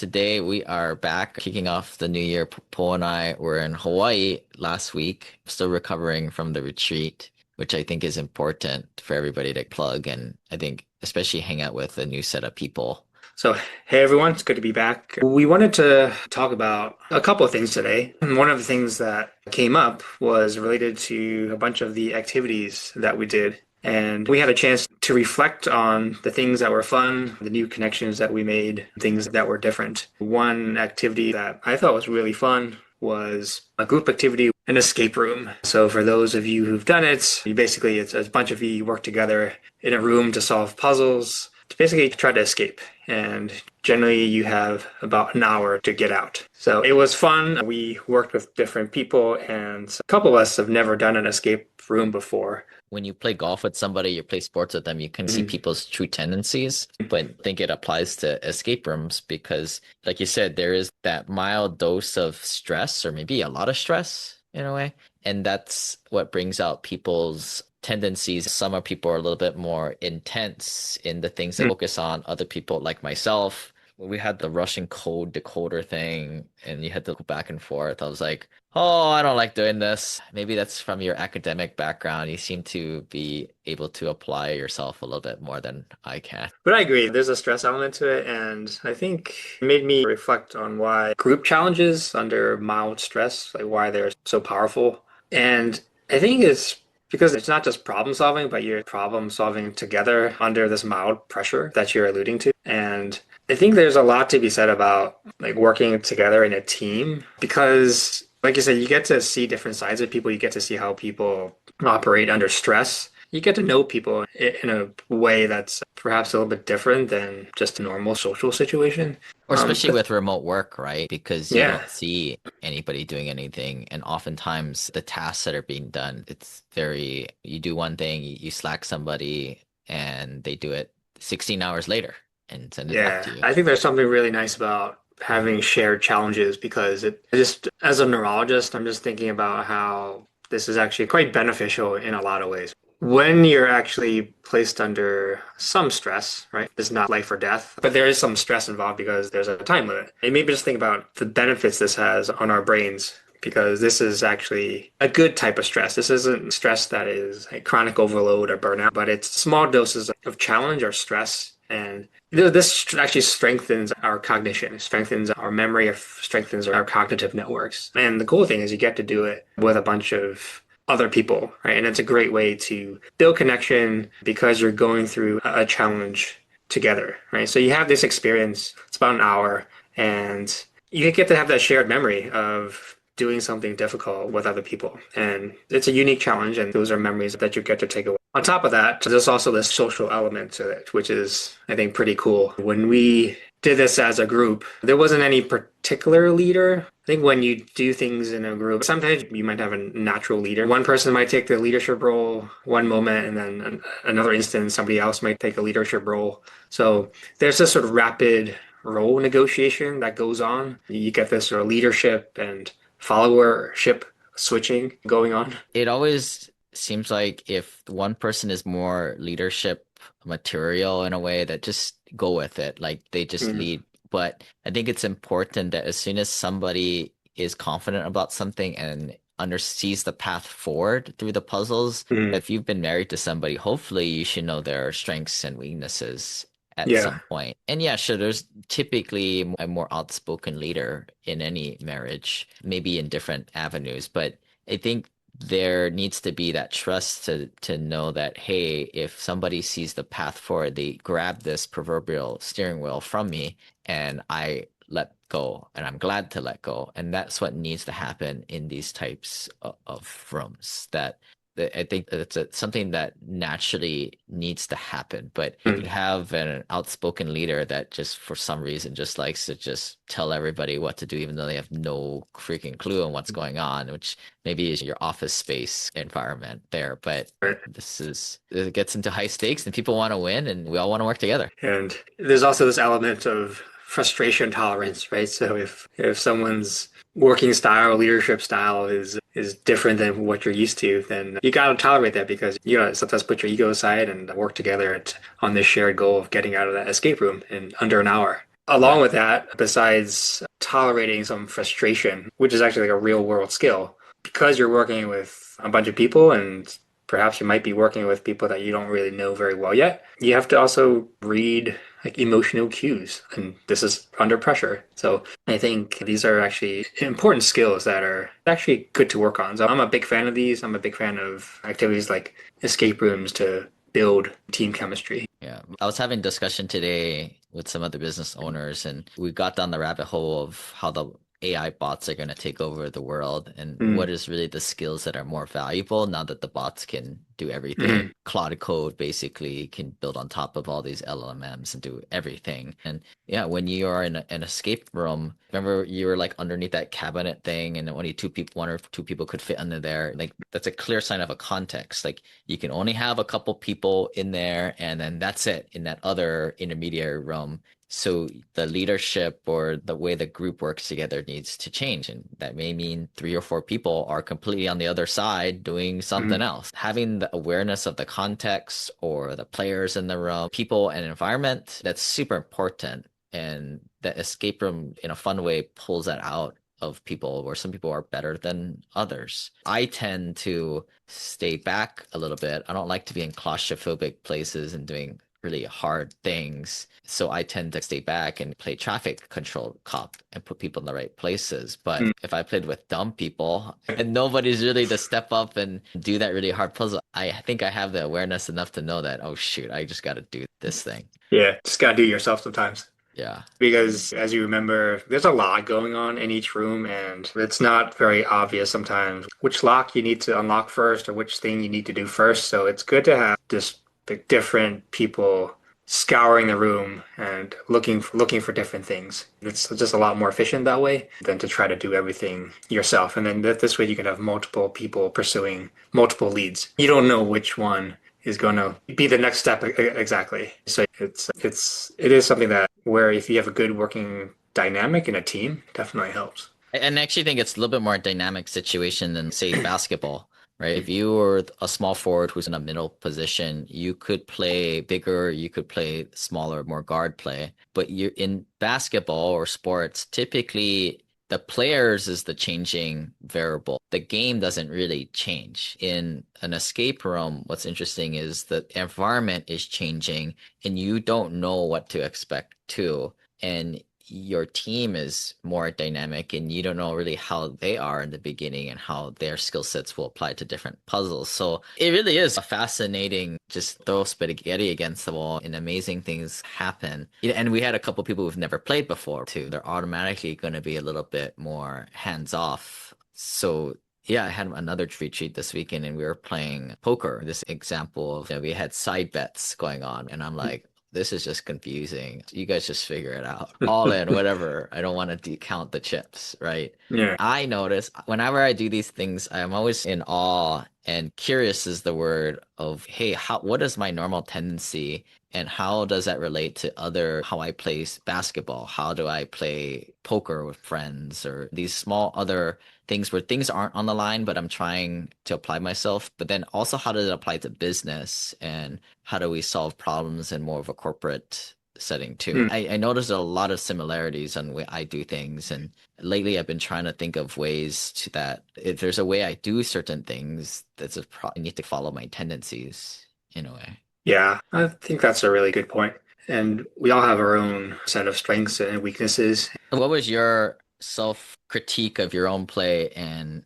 Today we are back kicking off the new year. Paul and I were in Hawaii last week, still recovering from the retreat, which I think is important for everybody to plug and I think especially hang out with a new set of people. So, hey everyone, it's good to be back. We wanted to talk about a couple of things today. And one of the things that came up was related to a bunch of the activities that we did. And we had a chance to reflect on the things that were fun, the new connections that we made, things that were different. One activity that I thought was really fun was a group activity, an escape room. So for those of you who've done it, it's a bunch of you work together in a room to solve puzzles to basically try to escape. And generally, you have about an hour to get out. So it was fun. We worked with different people, and a couple of us have never done an escape room before. When you play golf with somebody, you play sports with them, you can see Mhm. people's true tendencies. But I think it applies to escape rooms because, like you said, there is that mild dose of stress or maybe a lot of stress in a way. And that's what brings out people's tendencies. Some of people are a little bit more intense in the things they focus on. Other people, like myself, we had the Russian code decoder thing and you had to go back and forth. I was like, oh, I don't like doing this. Maybe that's from your academic background. You seem to be able to apply yourself a little bit more than I can. But I agree, there's a stress element to it, and I think it made me reflect on why group challenges under mild stress, like why they're so powerful. And I think it's because it's not just problem solving, but you're problem solving together under this mild pressure that you're alluding to. And I think there's a lot to be said about like working together in a team because like you said, you get to see different sides of people. You get to see how people operate under stress. You get to know people in a way that's perhaps a little bit different than just a normal social situation. Or especially But with remote work, right? Because you yeah, don't see anybody doing anything. And oftentimes the tasks that are being done, it's very, you do one thing, you slack somebody and they do it 16 hours later and send it back yeah. to you. I think there's something really nice about having shared challenges because it just, as a neurologist, I'm just thinking about how this is actually quite beneficial in a lot of ways. When you're actually placed under some stress, right? It's not life or death, but there is some stress involved because there's a time limit. And maybe just think about the benefits this has on our brains because this is actually a good type of stress. This isn't stress that is a chronic overload or burnout, but it's small doses of challenge or stress. And this actually strengthens our cognition, it strengthens our memory, it strengthens our cognitive networks. And the cool thing is you get to do it with a bunch of other people, right? And it's a great way to build connection because you're going through a challenge together, right? So you have this experience, it's about an hour, and you get to have that shared memory of doing something difficult with other people. And it's a unique challenge, and those are memories that you get to take away. On top of that, there's also this social element to it, which is, I think, pretty cool. When we did this as a group, there wasn't any particular leader. I think when you do things in a group, sometimes you might have a natural leader. One person might take the leadership role one moment, and then another instance, somebody else might take a leadership role. So there's this sort of rapid role negotiation that goes on. You get this sort of leadership and followership switching going on. It always seems like if one person is more leadership material in a way that just go with it, like they just Mm, lead. But I think it's important that as soon as somebody is confident about something and under sees the path forward through the puzzles, mm, if you've been married to somebody, hopefully you should know their strengths and weaknesses at yeah. some point. And yeah, sure, there's typically a more outspoken leader in any marriage, maybe in different avenues, but I think there needs to be that trust to know that, hey, if somebody sees the path forward, they grab this proverbial steering wheel from me and I let go and I'm glad to let go. And that's what needs to happen in these types of rooms that I think it's something that naturally needs to happen. But if you Mm. have an outspoken leader that just for some reason just likes to just tell everybody what to do, even though they have no freaking clue on what's going on, which maybe is your office space environment there. But Right. it gets into high stakes and people want to win and we all want to work together. And there's also this element of frustration tolerance, right? So if someone's working style, leadership style is different than what you're used to, then you got to tolerate that because you know sometimes put your ego aside and work together on this shared goal of getting out of that escape room in under an hour. Along Yeah. with that, besides tolerating some frustration, which is actually like a real world skill, because you're working with a bunch of people and perhaps you might be working with people that you don't really know very well yet, you have to also read like emotional cues. And this is under pressure. So I think these are actually important skills that are actually good to work on. So I'm a big fan of these. I'm a big fan of activities like escape rooms to build team chemistry. Yeah. I was having discussion today with some other business owners, and we got down the rabbit hole of how the AI bots are going to take over the world and what Mm. is really the skills that are more valuable now that the bots can do everything. Mhm. Claude Code basically can build on top of all these LLMs and do everything. And yeah, when you are in an escape room, remember you were like underneath that cabinet thing and only two people, one or two people could fit under there. Like that's a clear sign of a context. Like you can only have a couple people in there and then that's it in that other intermediary room. So the leadership or the way the group works together needs to change. And that may mean three or four people are completely on the other side doing something Mhm. else. Having the awareness of the context or the players in the room, people and environment, that's super important. And the escape room in a fun way pulls that out of people where some people are better than others. I tend to stay back a little bit. I don't like to be in claustrophobic places and doing really hard things. So I tend to stay back and play traffic control cop and put people in the right places. But Mm. if I played with dumb people and nobody's really to step up and do that really hard puzzle, I think I have the awareness enough to know that, oh shoot, I just got to do this thing. Yeah, just gotta do it yourself sometimes. Yeah. Because as you remember, there's a lot going on in each room, and it's not very obvious sometimes which lock you need to unlock first or which thing you need to do first. So it's good to have just like different people scouring the room and looking for different things. It's just a lot more efficient that way than to try to do everything yourself. And then this way you can have multiple people pursuing multiple leads. You don't know which one is going to be the next step exactly. So it is something that where if you have a good working dynamic in a team, definitely helps. And I actually think it's a little bit more dynamic situation than, say, basketball, right? If you were a small forward who's in a middle position, you could play bigger, you could play smaller, more guard play. But you're in basketball or sports, typically the players is the changing variable. The game doesn't really change. In an escape room, what's interesting is the environment is changing and you don't know what to expect too. And your team is more dynamic and you don't know really how they are in the beginning and how their skill sets will apply to different puzzles. So it really is a fascinating, just throw spaghetti against the wall and amazing things happen. Yeah, and we had a couple people who've never played before too. They're automatically going to be a little bit more hands off. So yeah, I had another retreat this weekend and we were playing poker. This example of, we had side bets going on and I'm like, this is just confusing. You guys just figure it out. All in, whatever. I don't want to count the chips, right? Yeah. I notice whenever I do these things, I'm always in awe and curious is the word of, hey, what is my normal tendency and how does that relate to how I play basketball? How do I play poker with friends or these small other things where things aren't on the line, but I'm trying to apply myself. But then also, how does it apply to business and how do we solve problems in more of a corporate setting too? Mm. I noticed a lot of similarities on the way I do things. And lately, I've been trying to think of ways to that if there's a way I do certain things, I need to follow my tendencies in a way. Yeah, I think that's a really good point. And we all have our own set of strengths and weaknesses. What was your self critique of your own play, and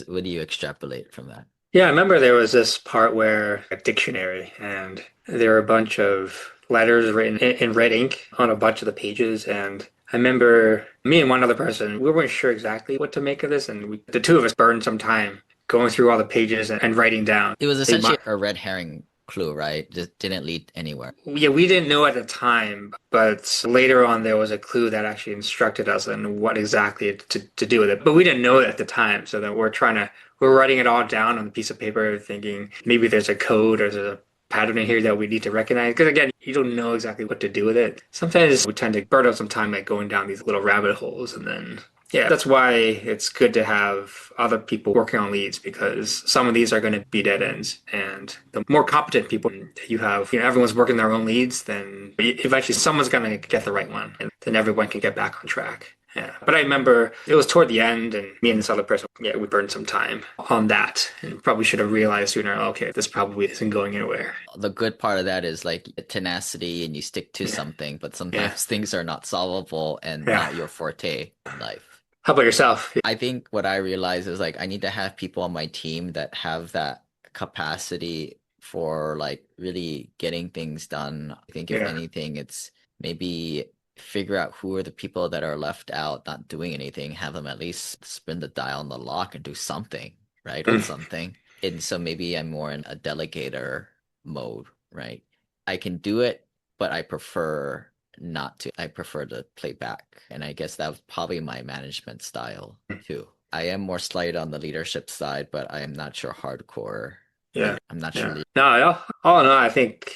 what do you extrapolate from that? Yeah, I remember there was this part where a dictionary and there were a bunch of letters written in red ink on a bunch of the pages. And I remember me and one other person, we weren't sure exactly what to make of this. And the two of us burned some time going through all the pages and writing down. It was Hey, essentially a red herring clue, right? Just didn't lead anywhere. yeah, we didn't know at the time, but later on there was a clue that actually instructed us on what exactly to do with it. But we didn't know it at the time, so that we're writing it all down on a piece of paper, thinking maybe there's a code or there's a pattern in here that we need to recognize. Because again, you don't know exactly what to do with it. Sometimes we tend to burn up some time like going down these little rabbit holes, and then Yeah, that's why it's good to have other people working on leads because some of these are going to be dead ends. And the more competent people you have, everyone's working their own leads, then eventually someone's going to get the right one and then everyone can get back on track. Yeah. But I remember it was toward the end and me and this other person, yeah, we burned some time on that and probably should have realized sooner, okay, this probably isn't going anywhere. The good part of that is like tenacity and you stick to Yeah. something, but Yeah. sometimes things are not solvable and Yeah. not your forte in life. How about yourself? I think what I realize is like I need to have people on my team that have that capacity for like really getting things done. I think if Yeah. anything, it's maybe figure out who are the people that are left out, not doing anything, have them at least spin the dial on the lock and do something, right, on Mm. something. And so maybe I'm more in a delegator mode, right? I can do it, but I prefer not to. I prefer to play back. And I guess that was probably my management style too. I am more slight on the leadership side, but I am not sure hardcore Yeah. leader. I'm not sure Yeah. leader. No, all in all, I think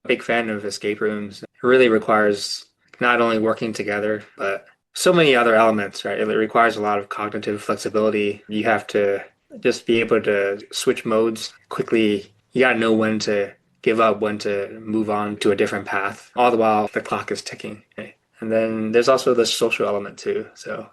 big fan of escape rooms. It really requires not only working together, but so many other elements, right? It requires a lot of cognitive flexibility. You have to just be able to switch modes quickly. You gotta know when to give up, when to move on to a different path, all the while the clock is ticking. Right? And then there's also the social element too. So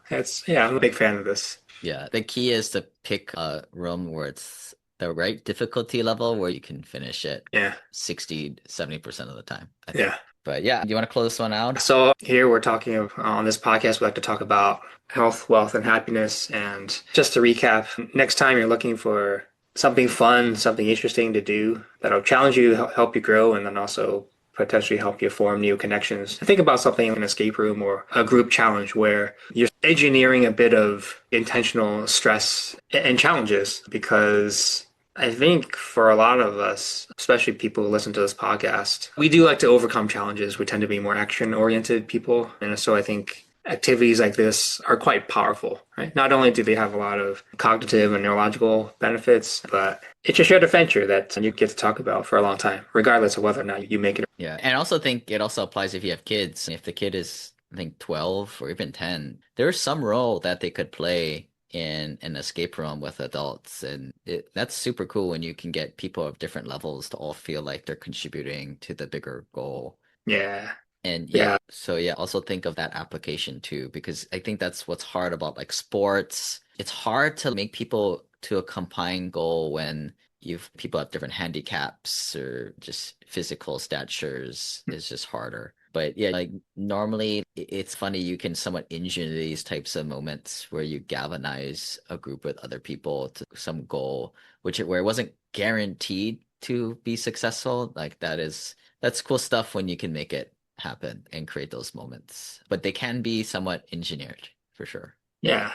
yeah, I'm a big fan of this. Yeah, the key is to pick a room where it's the right difficulty level where you can finish it Yeah. 60, 70% of the time, I think. Yeah. But yeah, do you want to close this one out? So here we're talking on this podcast, we like to talk about health, wealth, and happiness. And just to recap, next time you're looking for something fun, something interesting to do that'll challenge you, help you grow, and then also potentially help you form new connections. Think about something like an escape room or a group challenge where you're engineering a bit of intentional stress and challenges because I think for a lot of us, especially people who listen to this podcast, we do like to overcome challenges. We tend to be more action oriented people. And so I think activities like this are quite powerful, right? Not only do they have a lot of cognitive and neurological benefits, but it's a shared adventure that you get to talk about for a long time, regardless of whether or not you make it. Yeah, and I also think it also applies if you have kids. If the kid is, I think, 12 or even 10, there's some role that they could play in an escape room with adults. And that's super cool when you can get people of different levels to all feel like they're contributing to the bigger goal. Yeah. And yeah, Yeah. so yeah, also think of that application too, because I think that's what's hard about like sports. It's hard to make people to a combined goal when you've people have different handicaps or just physical statures is just harder. But yeah, like normally it's funny you can somewhat engineer these types of moments where you galvanize a group with other people to some goal, which where it wasn't guaranteed to be successful. Like that's cool stuff when you can make it happen and create those moments. But they can be somewhat engineered for sure. Yeah.